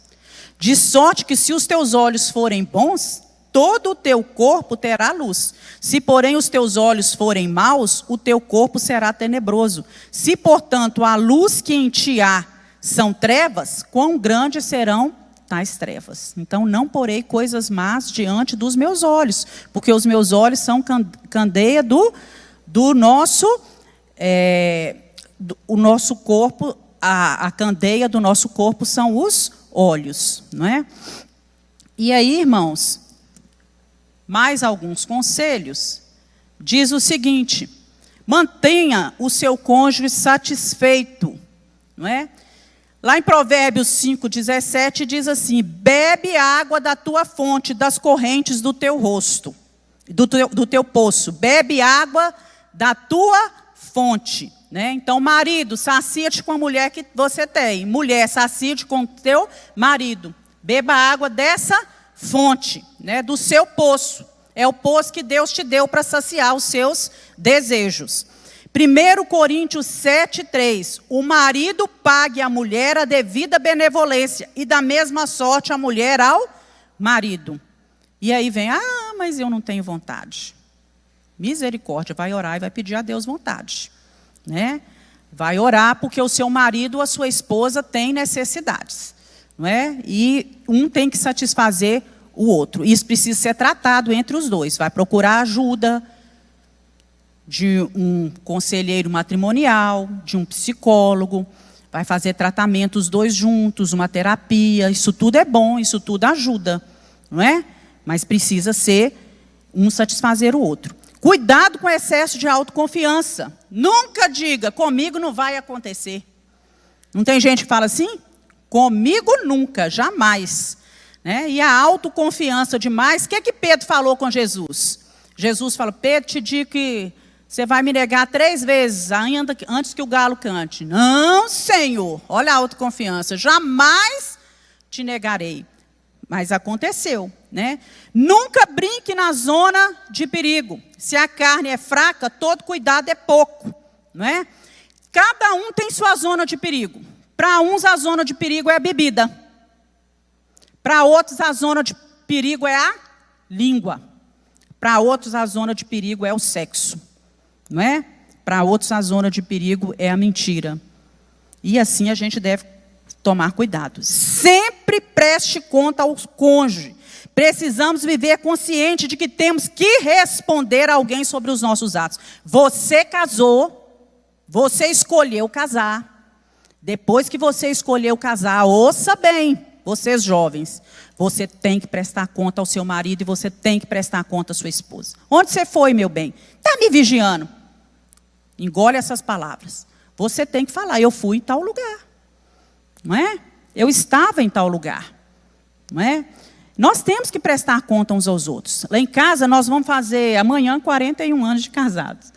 De sorte que se os teus olhos forem bons, todo o teu corpo terá luz. Se, porém, os teus olhos forem maus, o teu corpo será tenebroso. Se, portanto, a luz que em ti há são trevas, quão grandes serão tais trevas? Então, não porei coisas más diante dos meus olhos, porque os meus olhos são candeia do nosso, o nosso corpo, a candeia do nosso corpo são os olhos, não é? E aí, irmãos, mais alguns conselhos. Diz o seguinte: mantenha o seu cônjuge satisfeito, não é? Lá em Provérbios 5:17 diz assim: bebe água da tua fonte, das correntes do teu rosto, do teu poço. Bebe água da tua fonte, né? Então, marido, sacia-te com a mulher que você tem. Mulher, sacia-te com o teu marido. Beba água dessa fonte, né, do seu poço. É o poço que Deus te deu para saciar os seus desejos. 1 Coríntios 7:3. O marido pague à mulher a devida benevolência, e da mesma sorte a mulher ao marido. E aí vem: mas eu não tenho vontade. Misericórdia, vai orar e vai pedir a Deus vontade, né? Vai orar porque o seu marido ou a sua esposa tem necessidades, não é? E um tem que satisfazer o outro. Isso precisa ser tratado entre os dois. Vai procurar ajuda de um conselheiro matrimonial, de um psicólogo. Vai fazer tratamento os dois juntos, uma terapia. Isso tudo é bom, isso tudo ajuda, não é? Mas precisa ser um satisfazer o outro. Cuidado com o excesso de autoconfiança. Nunca diga: comigo não vai acontecer. Não tem gente que fala assim? Comigo nunca, jamais. Né? E a autoconfiança demais. O que é que Pedro falou com Jesus? Jesus falou: Pedro, te digo que você vai me negar 3 vezes ainda antes que o galo cante. Não, Senhor. Olha a autoconfiança. Jamais te negarei. Mas aconteceu, né? Nunca brinque na zona de perigo. Se a carne é fraca, todo cuidado é pouco, não é? Cada um tem sua zona de perigo. Para uns a zona de perigo é a bebida. Para outros a zona de perigo é a língua. Para outros a zona de perigo é o sexo, não é? Para outros a zona de perigo é a mentira. E assim a gente deve tomar cuidado. Sempre preste conta ao cônjuge. Precisamos viver consciente de que temos que responder a alguém sobre os nossos atos. Você casou, você escolheu casar. Depois que você escolheu casar, ouça bem, vocês jovens, você tem que prestar conta ao seu marido e você tem que prestar conta à sua esposa. Onde você foi, meu bem? Está me vigiando. Engole essas palavras. Você tem que falar: eu fui em tal lugar. Não é? Eu estava em tal lugar. Não é? Nós temos que prestar conta uns aos outros. Lá em casa, nós vamos fazer amanhã 41 anos de casados.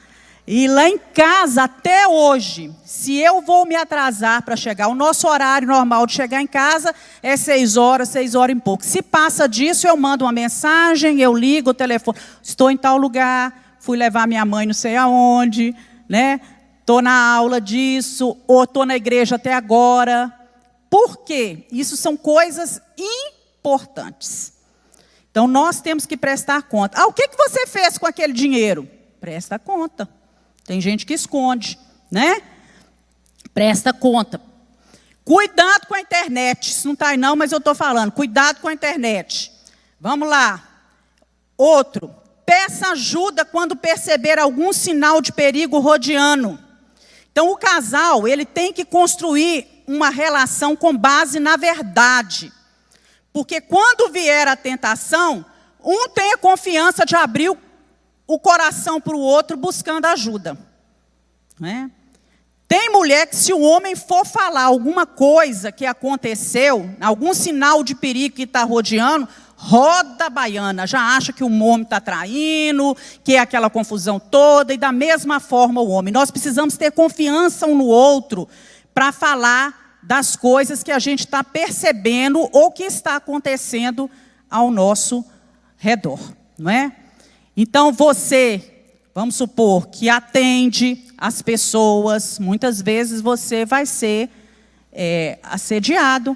E lá em casa, até hoje, se eu vou me atrasar para chegar, o nosso horário normal de chegar em casa é 6 horas e pouco. Se passa disso, eu mando uma mensagem, eu ligo o telefone. Estou em tal lugar, fui levar minha mãe não sei aonde, né? Estou na aula disso, ou estou na igreja até agora. Por quê? Isso são coisas importantes. Então, nós temos que prestar conta. O que você fez com aquele dinheiro? Presta conta. Tem gente que esconde, né? Presta conta. Cuidado com a internet. Isso não está aí não, mas eu estou falando. Cuidado com a internet. Vamos lá. Outro. Peça ajuda quando perceber algum sinal de perigo rodeando. Então, o casal, ele tem que construir uma relação com base na verdade. Porque quando vier a tentação, um tem a confiança de abrir o coração para o outro buscando ajuda. Né? Tem mulher que, se o homem for falar alguma coisa que aconteceu, algum sinal de perigo que está rodeando, roda a baiana, já acha que o homem está traindo, que é aquela confusão toda, e da mesma forma o homem. Nós precisamos ter confiança um no outro para falar das coisas que a gente está percebendo ou que está acontecendo ao nosso redor, não é? Então você, vamos supor, que atende as pessoas, muitas vezes você vai ser assediado,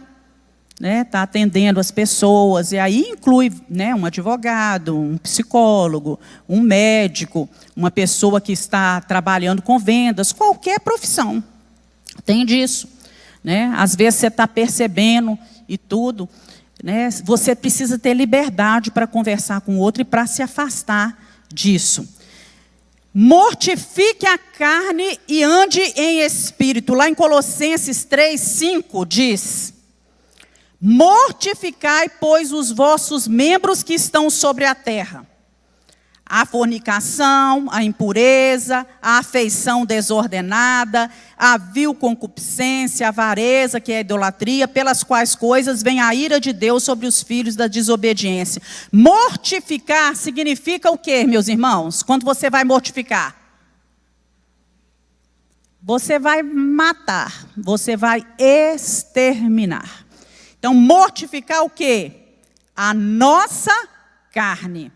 né? Está atendendo as pessoas, e aí inclui, né, um advogado, um psicólogo, um médico, uma pessoa que está trabalhando com vendas, qualquer profissão, tem disso. Né? Às vezes você está percebendo e tudo, né? Você precisa ter liberdade para conversar com o outro e para se afastar disso. Mortifique a carne e ande em espírito. Lá em Colossenses 3:5 diz: mortificai, pois, os vossos membros que estão sobre a terra. A fornicação, a impureza, a afeição desordenada, a vil concupiscência, a avareza, que é a idolatria, pelas quais coisas vem a ira de Deus sobre os filhos da desobediência. Mortificar significa o quê, meus irmãos? Quando você vai mortificar? Você vai matar, você vai exterminar. Então, mortificar o quê? A nossa carne.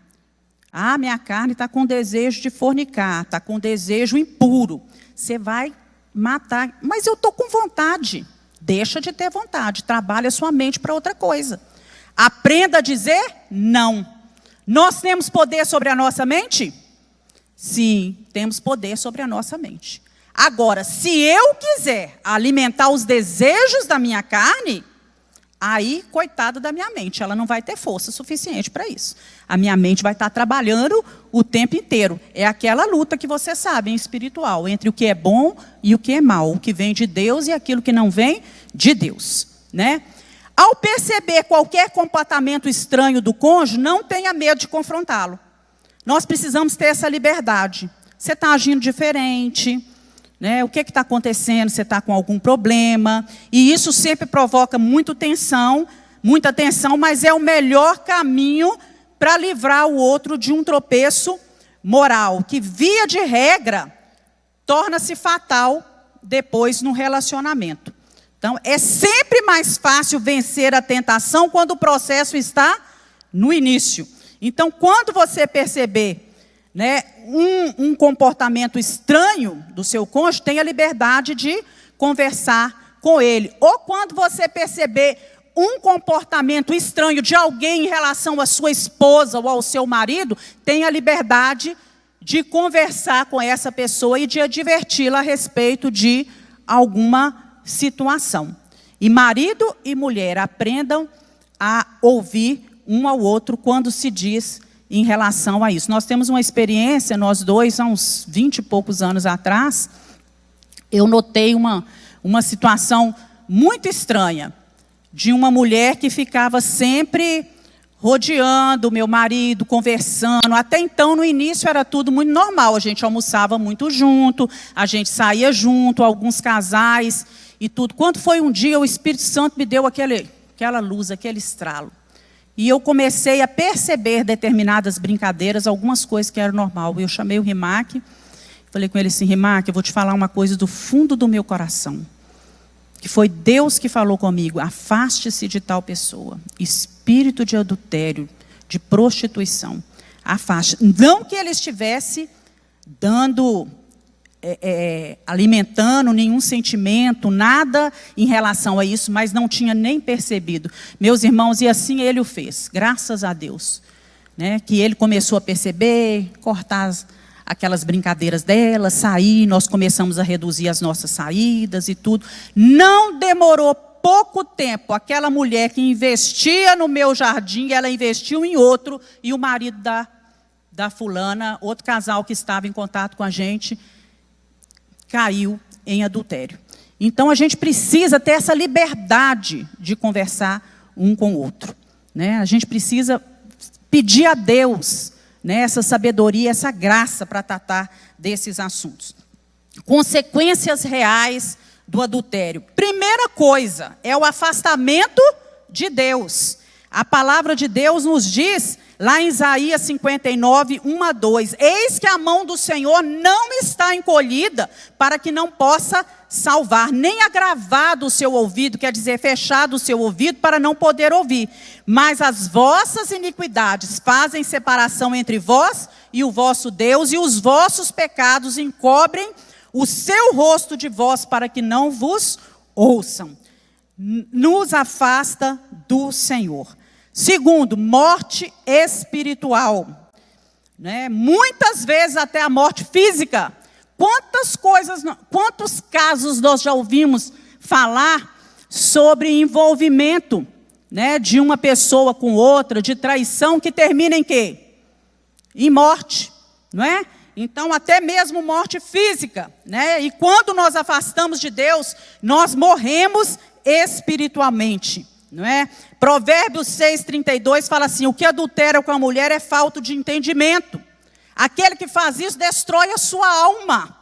Minha carne está com desejo de fornicar, está com desejo impuro. Você vai matar. Mas eu estou com vontade. Deixa de ter vontade. Trabalhe a sua mente para outra coisa. Aprenda a dizer não. Nós temos poder sobre a nossa mente? Sim, temos poder sobre a nossa mente. Agora, se eu quiser alimentar os desejos da minha carne, aí, coitada da minha mente, ela não vai ter força suficiente para isso. A minha mente vai estar trabalhando o tempo inteiro. É aquela luta que você sabe, espiritual, entre o que é bom e o que é mal, o que vem de Deus e aquilo que não vem de Deus. Né? Ao perceber qualquer comportamento estranho do cônjuge, não tenha medo de confrontá-lo. Nós precisamos ter essa liberdade. Você está agindo diferente, né? O que está acontecendo? Você está com algum problema? E isso sempre provoca muita tensão, mas é o melhor caminho para livrar o outro de um tropeço moral, que via de regra torna-se fatal depois no relacionamento. Então, é sempre mais fácil vencer a tentação quando o processo está no início. Então, quando você perceber, né, um comportamento estranho do seu cônjuge, tenha liberdade de conversar com ele. Ou quando você perceber um comportamento estranho de alguém em relação à sua esposa ou ao seu marido, tenha liberdade de conversar com essa pessoa e de adverti-la a respeito de alguma situação. E marido e mulher aprendam a ouvir um ao outro quando se diz em relação a isso. Nós temos uma experiência, nós dois, há uns 20 e poucos anos atrás, eu notei uma situação muito estranha, de uma mulher que ficava sempre rodeando o meu marido, conversando. Até então, no início, era tudo muito normal. A gente almoçava muito junto, a gente saía junto, alguns casais e tudo. Quando foi um dia, o Espírito Santo me deu aquela luz, aquele estralo. E eu comecei a perceber determinadas brincadeiras, algumas coisas que eram normal. Eu chamei o Rimac, falei com ele assim: Rimac, eu vou te falar uma coisa do fundo do meu coração. Que foi Deus que falou comigo: afaste-se de tal pessoa. Espírito de adultério, de prostituição. Afaste. Não que ele estivesse dando, alimentando nenhum sentimento, nada em relação a isso, mas não tinha nem percebido. Meus irmãos, e assim ele o fez, graças a Deus. né, que ele começou a perceber, cortar aquelas brincadeiras dela, sair, nós começamos a reduzir as nossas saídas e tudo. Não demorou pouco tempo, aquela mulher que investia no meu jardim, ela investiu em outro, e o marido da fulana, outro casal que estava em contato com a gente, caiu em adultério. Então, a gente precisa ter essa liberdade de conversar um com o outro, né? A gente precisa pedir a Deus, né, essa sabedoria, essa graça para tratar desses assuntos. Consequências reais do adultério. Primeira coisa é o afastamento de Deus. A palavra de Deus nos diz, lá em Isaías 59, 1 a 2, eis que a mão do Senhor não está encolhida para que não possa salvar, nem agravado o seu ouvido, quer dizer, fechado o seu ouvido para não poder ouvir. Mas as vossas iniquidades fazem separação entre vós e o vosso Deus, e os vossos pecados encobrem o seu rosto de vós para que não vos ouçam. Nos afasta do Senhor. Segundo, morte espiritual, né? Muitas vezes até a morte física. Quantos casos nós já ouvimos falar sobre envolvimento, né, de uma pessoa com outra, de traição, que termina em quê? Em morte, não é? Então, até mesmo morte física, né? E quando nós afastamos de Deus, nós morremos espiritualmente, não é? Provérbios 6:32 fala assim: o que adultera com a mulher é falta de entendimento. Aquele que faz isso destrói a sua alma.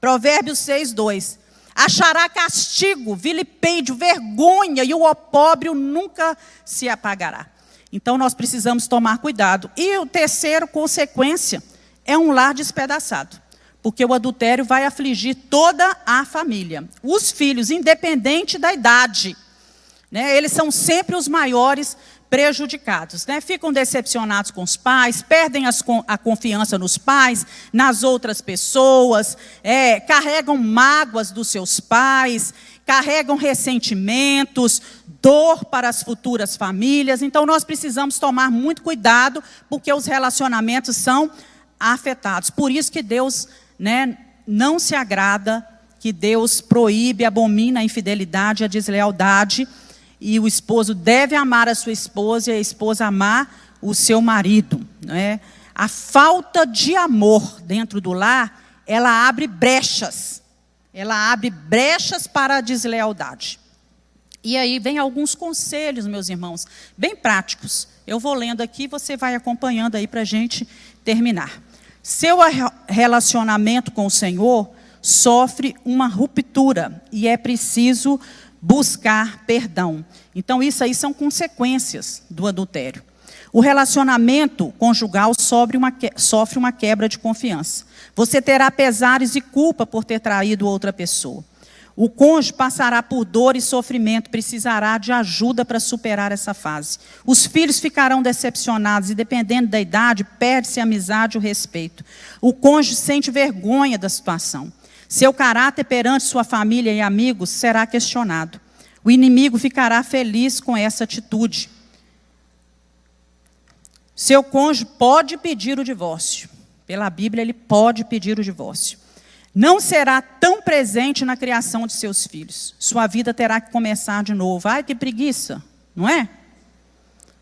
Provérbios 6:2. Achará castigo, vilipêndio, vergonha, e o opróbrio nunca se apagará. Então nós precisamos tomar cuidado. E o terceiro, consequência, é um lar despedaçado. Porque o adultério vai afligir toda a família. Os filhos, independente da idade, né, eles são sempre os maiores prejudicados, né? Ficam decepcionados com os pais, perdem a confiança nos pais, nas outras pessoas, carregam mágoas dos seus pais, carregam ressentimentos, dor para as futuras famílias. Então, nós precisamos tomar muito cuidado, porque os relacionamentos são afetados. Por isso que Deus, né, não se agrada, que Deus proíbe, abomina a infidelidade, a deslealdade. E o esposo deve amar a sua esposa e a esposa amar o seu marido, né? A falta de amor dentro do lar, ela abre brechas. Ela abre brechas para a deslealdade. E aí vem alguns conselhos, meus irmãos, bem práticos. Eu vou lendo aqui, você vai acompanhando aí para a gente terminar. Seu relacionamento com o Senhor sofre uma ruptura e é preciso buscar perdão. Então, isso aí são consequências do adultério. O relacionamento conjugal sofre uma quebra de confiança. Você terá pesares e culpa por ter traído outra pessoa. O cônjuge passará por dor e sofrimento, precisará de ajuda para superar essa fase. Os filhos ficarão decepcionados e, dependendo da idade, perde-se a amizade e o respeito. O cônjuge sente vergonha da situação. Seu caráter perante sua família e amigos será questionado. O inimigo ficará feliz com essa atitude. Seu cônjuge pode pedir o divórcio. Pela Bíblia, ele pode pedir o divórcio. Não será tão presente na criação de seus filhos. Sua vida terá que começar de novo. Ai, que preguiça, não é?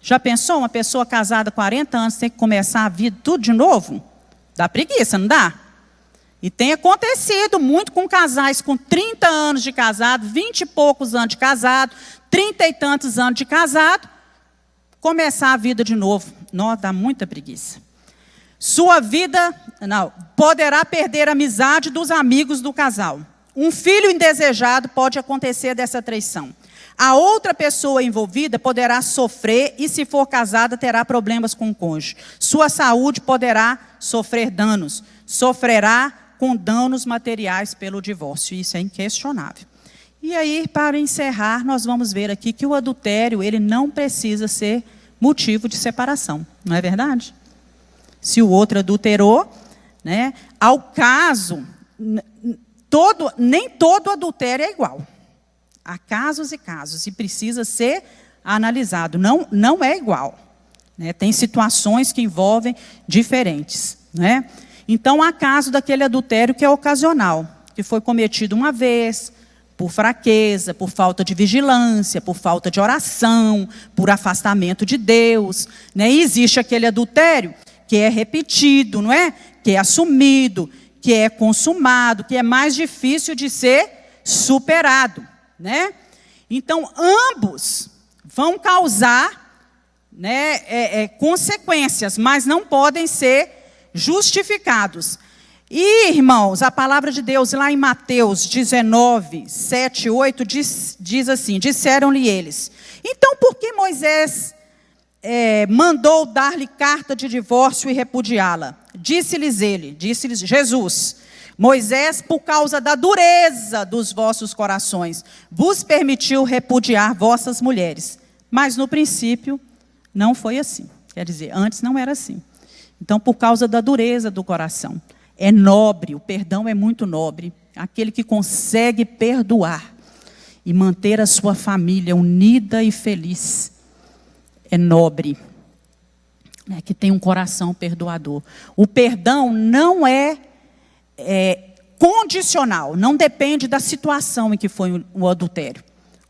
Já pensou uma pessoa casada há 40 anos tem que começar a vida tudo de novo? Dá preguiça, não dá? E tem acontecido muito com casais com 30 anos de casado, 20 e poucos anos de casado, 30 e tantos anos de casado, começar a vida de novo. Não, dá muita preguiça. Sua vida poderá perder a amizade dos amigos do casal. Um filho indesejado pode acontecer dessa traição. A outra pessoa envolvida poderá sofrer e, se for casada, terá problemas com o cônjuge. Sua saúde poderá sofrer danos. Sofrerá com danos materiais pelo divórcio. Isso é inquestionável. E aí, para encerrar, nós vamos ver aqui que o adultério, ele não precisa ser motivo de separação. Não é verdade? Se o outro adulterou, né, ao caso, nem todo adultério é igual. Há casos e casos, e precisa ser analisado. Não é igual. né? Tem situações que envolvem diferentes, né? Então, há caso daquele adultério que é ocasional, que foi cometido uma vez, por fraqueza, por falta de vigilância, por falta de oração, por afastamento de Deus, né? E existe aquele adultério que é repetido, não é? Que é assumido, que é consumado, que é mais difícil de ser superado, né? Então, ambos vão causar, né, consequências, mas não podem ser justificados. E, irmãos, a palavra de Deus lá em Mateus 19, 7, 8, diz assim: disseram-lhe eles, então por que Moisés mandou dar-lhe carta de divórcio e repudiá-la? Disse-lhes Jesus, Moisés, por causa da dureza dos vossos corações, vos permitiu repudiar vossas mulheres. Mas no princípio não foi assim. Quer dizer, antes não era assim. Então, por causa da dureza do coração. É nobre, o perdão é muito nobre. Aquele que consegue perdoar e manter a sua família unida e feliz é nobre, né, que tem um coração perdoador. O perdão não é condicional, não depende da situação em que foi o adultério.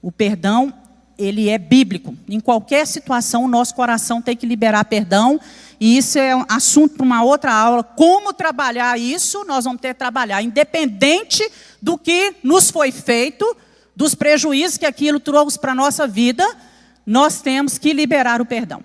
O perdão, ele é bíblico. Em qualquer situação, o nosso coração tem que liberar perdão. E isso é um assunto para uma outra aula. Como trabalhar isso, nós vamos ter que trabalhar. Independente do que nos foi feito, dos prejuízos que aquilo trouxe para a nossa vida, nós temos que liberar o perdão.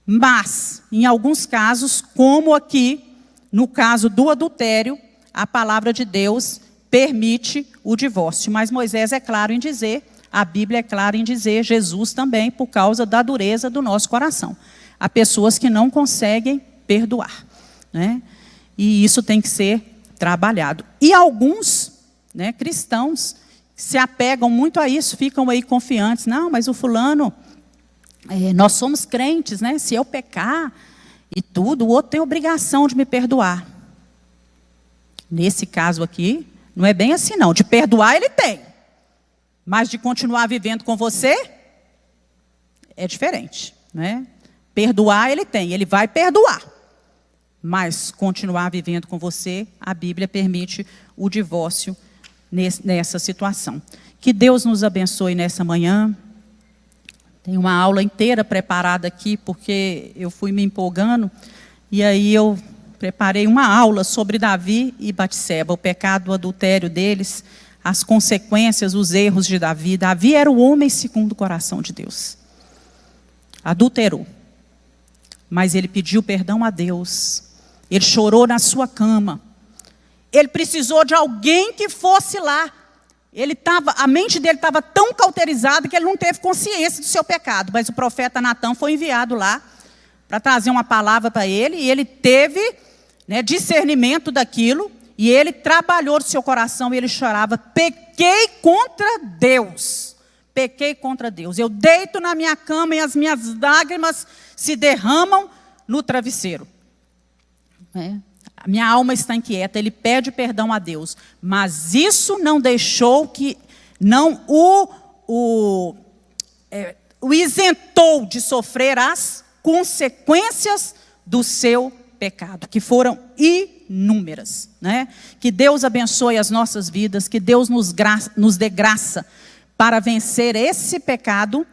Mas, em alguns casos, como aqui, no caso do adultério, a palavra de Deus permite o divórcio. Mas Moisés é claro em dizer, a Bíblia é clara em dizer, Jesus também, por causa da dureza do nosso coração. Há pessoas que não conseguem perdoar, né? E isso tem que ser trabalhado. E alguns, né, cristãos se apegam muito a isso, ficam aí confiantes. Não, mas o fulano, nós somos crentes, né? Se eu pecar e tudo, o outro tem obrigação de me perdoar. Nesse caso aqui, não é bem assim não. De perdoar ele tem, mas de continuar vivendo com você é diferente, né? Perdoar ele tem, ele vai perdoar. Mas continuar vivendo com você, a Bíblia permite o divórcio nessa situação. Que Deus nos abençoe nessa manhã. Tem uma aula inteira preparada aqui, porque eu fui me empolgando. E aí eu preparei uma aula sobre Davi e Batseba, o pecado, o adultério deles, as consequências, os erros de Davi. Davi era o homem segundo o coração de Deus. Adulterou. Mas ele pediu perdão a Deus. Ele chorou na sua cama. Ele precisou de alguém que fosse lá. A mente dele estava tão cauterizada que ele não teve consciência do seu pecado. Mas o profeta Natã foi enviado lá para trazer uma palavra para ele. E ele teve, né, discernimento daquilo. E ele trabalhou no seu coração e ele chorava. Pequei contra Deus. Pequei contra Deus. Eu deito na minha cama e as minhas lágrimas se derramam no travesseiro. A minha alma está inquieta. Ele pede perdão a Deus. Mas isso não deixou que... Não o isentou de sofrer as consequências do seu pecado, que foram inúmeras, né? Que Deus abençoe as nossas vidas, que Deus nos dê graça para vencer esse pecado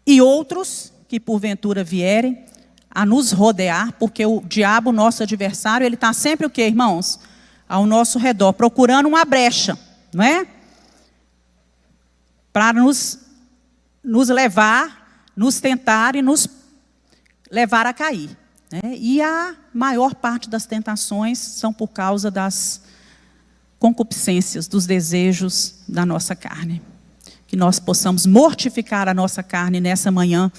e outros que porventura vierem a nos rodear, porque o diabo, nosso adversário, ele está sempre o quê, irmãos? Ao nosso redor, procurando uma brecha, não é? Para nos levar, nos tentar e nos levar a cair, né? E a maior parte das tentações são por causa das concupiscências, dos desejos da nossa carne. Que nós possamos mortificar a nossa carne nessa manhã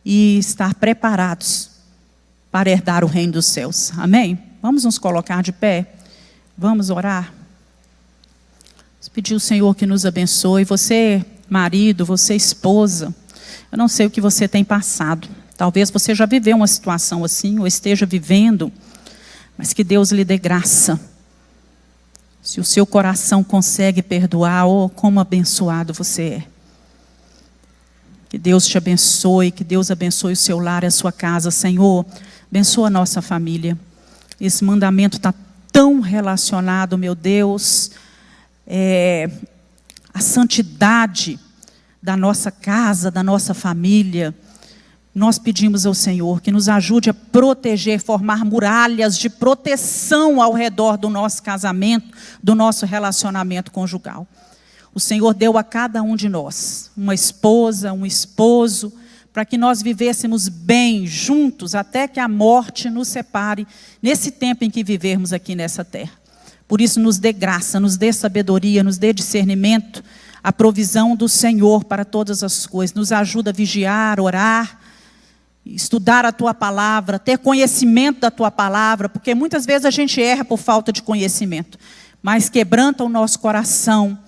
e estar preparados para herdar o reino dos céus. Amém? Vamos nos colocar de pé. Vamos orar. Vamos pedir ao Senhor que nos abençoe. Você, marido, você, esposa, eu não sei o que você tem passado. Talvez você já viveu uma situação assim, ou esteja vivendo, mas que Deus lhe dê graça. Se o seu coração consegue perdoar, oh, como abençoado você é. Que Deus te abençoe, que Deus abençoe o seu lar e a sua casa. Senhor, abençoa a nossa família. Esse mandamento está tão relacionado, meu Deus, a santidade da nossa casa, da nossa família. Nós pedimos ao Senhor que nos ajude a proteger, formar muralhas de proteção ao redor do nosso casamento, do nosso relacionamento conjugal. O Senhor deu a cada um de nós uma esposa, um esposo, para que nós vivêssemos bem juntos, até que a morte nos separe, nesse tempo em que vivermos aqui nessa terra. Por isso, nos dê graça, nos dê sabedoria, nos dê discernimento, a provisão do Senhor para todas as coisas. Nos ajuda a vigiar, orar, estudar a Tua palavra, ter conhecimento da Tua palavra, porque muitas vezes a gente erra por falta de conhecimento, mas quebranta o nosso coração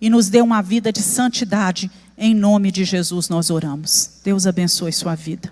e nos dê uma vida de santidade. Em nome de Jesus nós oramos. Deus abençoe sua vida.